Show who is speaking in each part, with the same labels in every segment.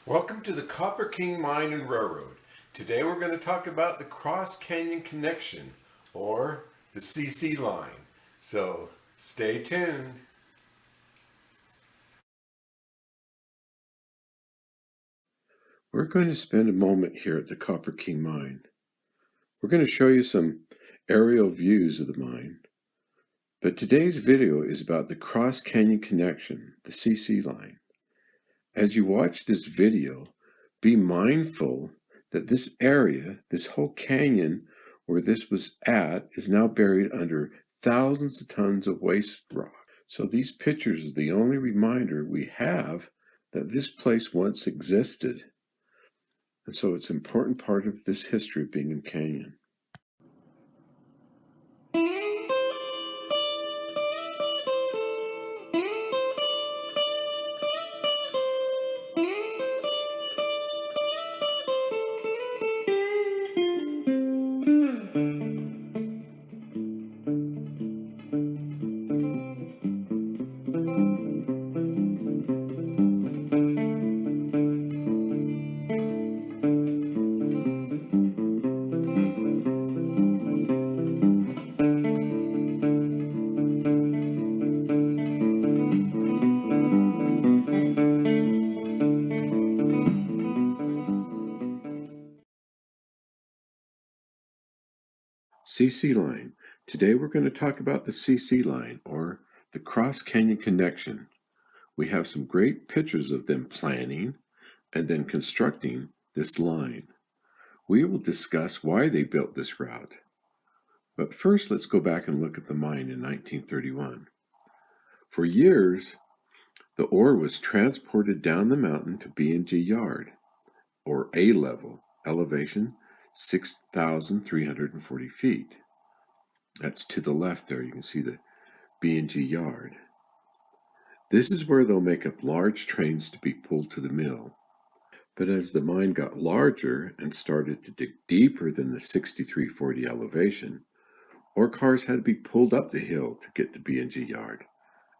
Speaker 1: Welcome to the Copper King Mine and Railroad. Today we're going to talk about the Cross Canyon Connection, or the CC line. So stay tuned. We're going to spend a moment here at the Copper King Mine. We're going to show you some aerial views of the mine. But today's video is about the Cross Canyon Connection, the CC line. As you watch this video, be mindful that this area, this whole canyon where this was at, is now buried under thousands of tons of waste rock. So these pictures are the only reminder we have that this place once existed. And so it's an important part of this history of Bingham Canyon. CC line. Today we're going to talk about the CC line, or the Cross Canyon Connection. We have some great pictures of them planning and then constructing this line. We will discuss why they built this route. But first, let's go back and look at the mine in 1931. For years, the ore was transported down the mountain to B&G Yard, or A level, elevation 6,340 feet. That's to the left there. You can see the B&G Yard. This is where they'll make up large trains to be pulled to the mill. But as the mine got larger and started to dig deeper than the 6,340 elevation, ore cars had to be pulled up the hill to get to B&G Yard,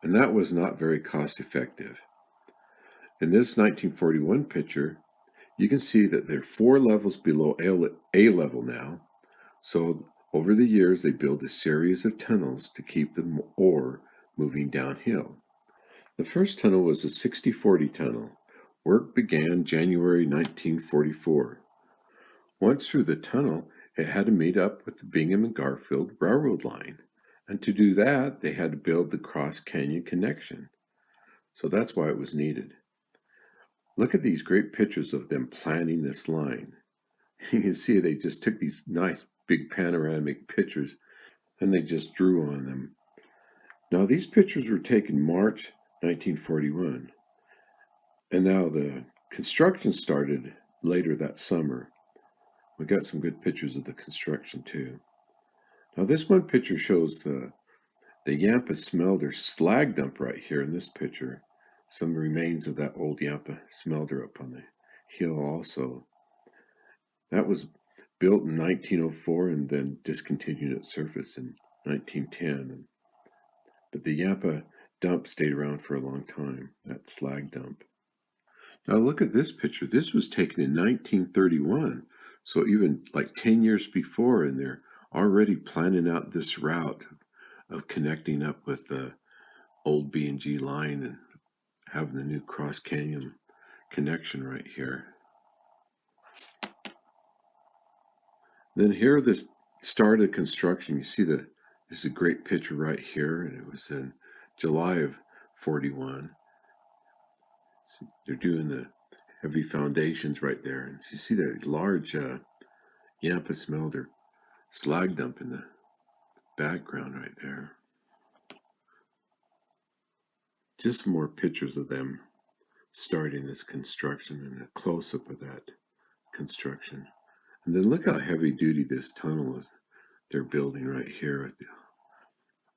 Speaker 1: and that was not very cost effective. In this 1941 picture, you can see that they're 4 levels below A level now, so over the years they built a series of tunnels to keep the ore moving downhill. The first tunnel was the 6040 tunnel. Work began January 1944. Once through the tunnel, it had to meet up with the Bingham and Garfield railroad line. And to do that, they had to build the Cross Canyon Connection. So that's why it was needed. Look at these great pictures of them planning this line. You can see they just took these nice big panoramic pictures and they just drew on them. Now these pictures were taken March 1941. And now the construction started later that summer. We got some good pictures of the construction too. Now this one picture shows the Yampa smelter slag dump right here in this picture. Some remains of that old Yampa smelter up on the hill also. That was built in 1904 and then discontinued its service in 1910. But the Yampa dump stayed around for a long time, that slag dump. Now look at this picture. This was taken in 1931, so even like 10 years before, and they're already planning out this route of connecting up with the old B&G line and having the new Cross Canyon connection right here. Then here this started construction. You see this is a great picture right here, and it was in July of 41. So they're doing the heavy foundations right there, and you see that large Yampa smelter slag dump in the background right there. Just more pictures of them starting this construction and a close-up of that construction. And then look how heavy duty this tunnel is they're building right here with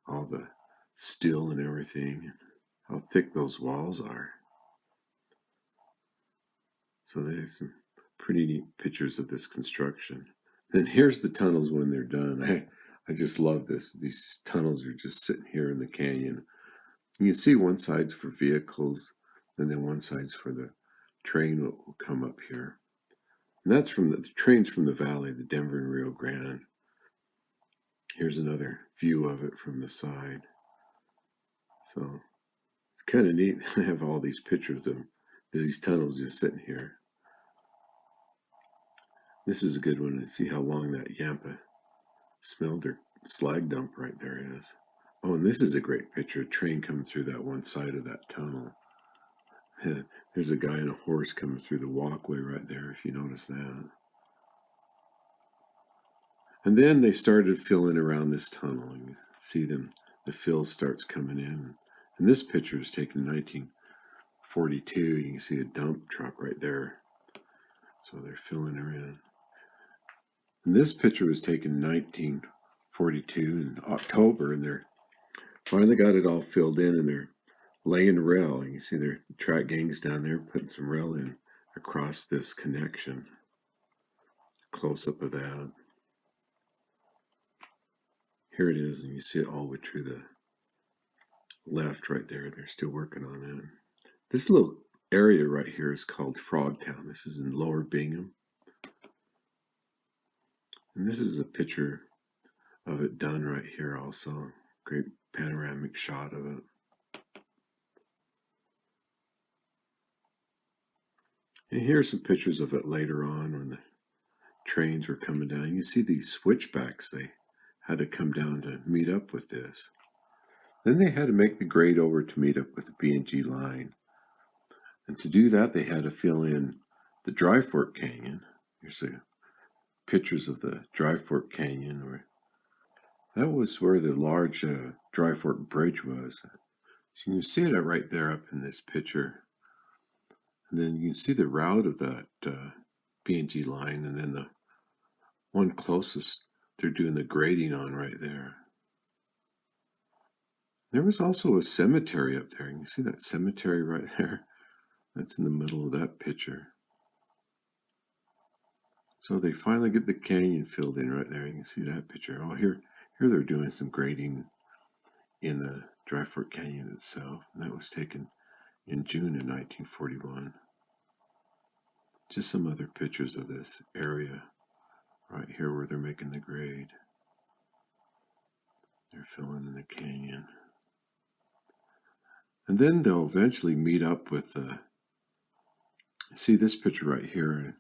Speaker 1: all the steel and everything, and how thick those walls are. So there's some pretty neat pictures of this construction. Then here's the tunnels when they're done. I just love this. These tunnels are just sitting here in the canyon. You can see one side's for vehicles, and then one side's for the train will come up here. And that's from the trains from the valley, the Denver and Rio Grande. Here's another view of it from the side. So it's kind of neat to have all these pictures of these tunnels just sitting here. This is a good one to see how long that Yampa smelter slag dump right there is. Oh, and this is a great picture, a train coming through that one side of that tunnel. There's a guy on a horse coming through the walkway right there, if you notice that. And then they started filling around this tunnel. And you see them, the fill starts coming in. And this picture is taken in 1942. You can see a dump truck right there. So they're filling her in. And this picture was taken in 1942 in October, and they're finally got it all filled in, and they're laying rail. You can see their track gangs down there putting some rail in across this connection. Close up of that. Here it is, and you see it all the way through the left right there. They're still working on it. This little area right here is called Frogtown. This is in Lower Bingham. And this is a picture of it done right here also. Great panoramic shot of it. And here's some pictures of it later on when the trains were coming down. You see these switchbacks. They had to come down to meet up with this. Then they had to make the grade over to meet up with the B&G line. And to do that, they had to fill in the Dry Fork Canyon. Here's the pictures of the Dry Fork Canyon. That was where the large Dry Fork Bridge was. So you can see it right there up in this picture. And then you can see the route of that B&G line, and then the one closest they're doing the grading on right there. There was also a cemetery up there. You can see that cemetery right there. That's in the middle of that picture. So they finally get the canyon filled in right there. You can see that picture. Oh, here they're doing some grading in the Dry Fork Canyon itself. And that was taken in June of 1941. Just some other pictures of this area right here where they're making the grade. They're filling in the canyon. And then they'll eventually meet up with see this picture right here in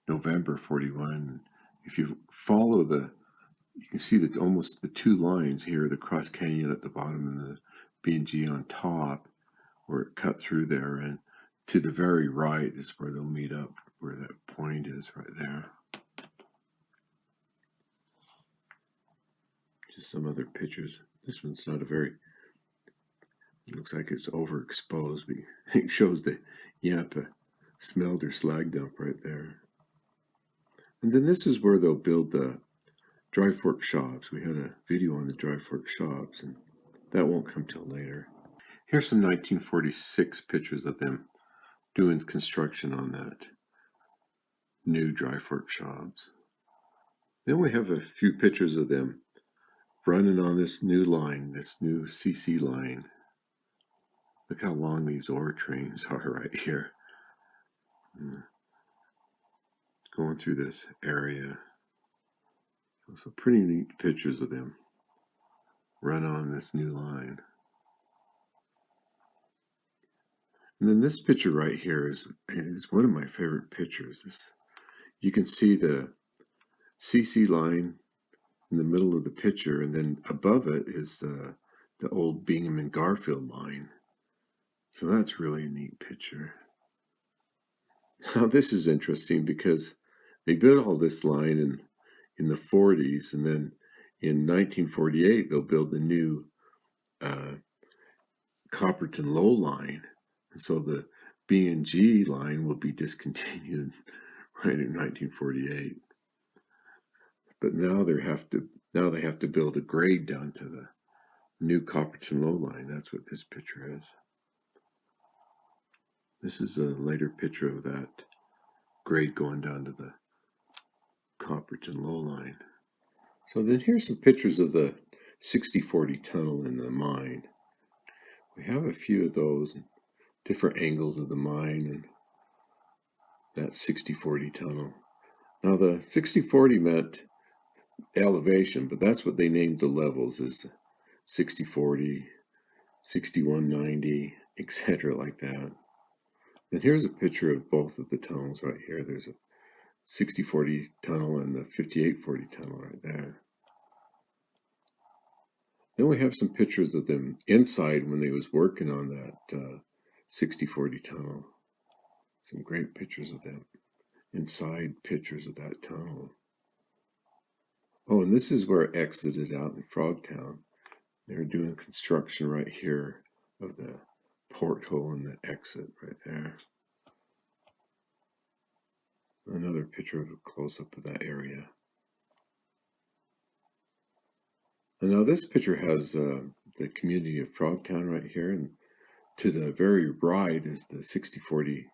Speaker 1: November 41. If you follow you can see that almost the two lines here, the Cross Canyon at the bottom and the B&G on top, where it cut through there, and to the very right is where they'll meet up, where that point is right there. Just some other pictures. This one's not it looks like it's overexposed, but it shows the Yampa smelter slag dump right there. And then this is where they'll build the Dry Fork shops. We had a video on the Dry Fork shops, and that won't come till later. Here's some 1946 pictures of them doing construction on that new Dry Fork shops. Then we have a few pictures of them running on this new line, this new CC line. Look how long these ore trains are right here. Going through this area. So some pretty neat pictures of them run on this new line. And then this picture right here is one of my favorite pictures. You can see the CC line in the middle of the picture, and then above it is the old Bingham and Garfield line. So that's really a neat picture. Now this is interesting because they built all this line in the 40s, and then in 1948 they'll build the new Copperton Low line. And so the B&G line will be discontinued right in 1948. But now they have to build a grade down to the new Copperton Low line. That's what this picture is. This is a later picture of that grade going down to the Copperton Low line. So then here's some pictures of the 6040 tunnel in the mine. We have a few of those, different angles of the mine, and that 6040 tunnel. Now the 6040 meant elevation, but that's what they named the levels, is 6040, 6190, etc. like that. And here's a picture of both of the tunnels right here. There's a 6040 tunnel and the 5840 tunnel right there. Then we have some pictures of them inside when they was working on that 6040 tunnel. Some great pictures of them. Inside pictures of that tunnel. Oh, and this is where it exited out in Frogtown. They're doing construction right here of the porthole and the exit right there. Another picture of a close-up of that area. And now this picture has the community of Frogtown right here, and to the very right is the 6040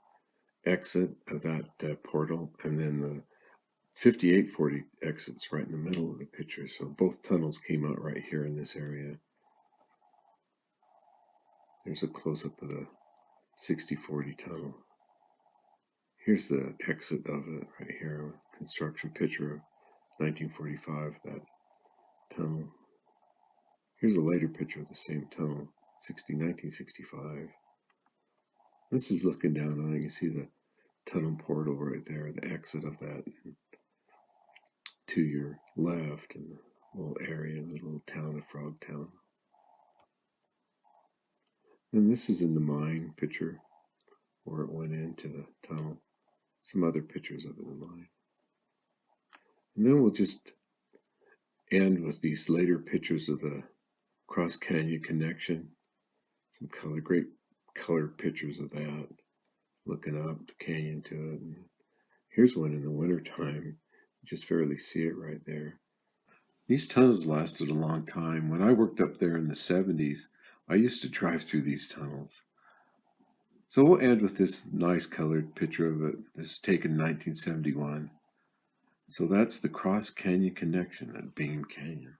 Speaker 1: exit of that portal, and then the 5840 exits right in the middle of the picture. So both tunnels came out right here in this area. There's a close-up of the 6040 tunnel. Here's the exit of it right here. Construction picture of 1945, that tunnel. Here's a later picture of the same tunnel, 1965. This is looking down on it. You can see the tunnel portal right there, the exit of that. To your left in the little area, the little town of Frogtown. And this is in the mine picture where it went into the tunnel. Some other pictures of the mine. And then we'll just end with these later pictures of the Cross Canyon connection. Some great color pictures of that. Looking up the canyon to it. And here's one in the wintertime. You just barely see it right there. These tunnels lasted a long time. When I worked up there in the 70s, I used to drive through these tunnels. So we'll end with this nice colored picture of it. This is taken in 1971. So that's the Cross Canyon connection at Bingham Canyon.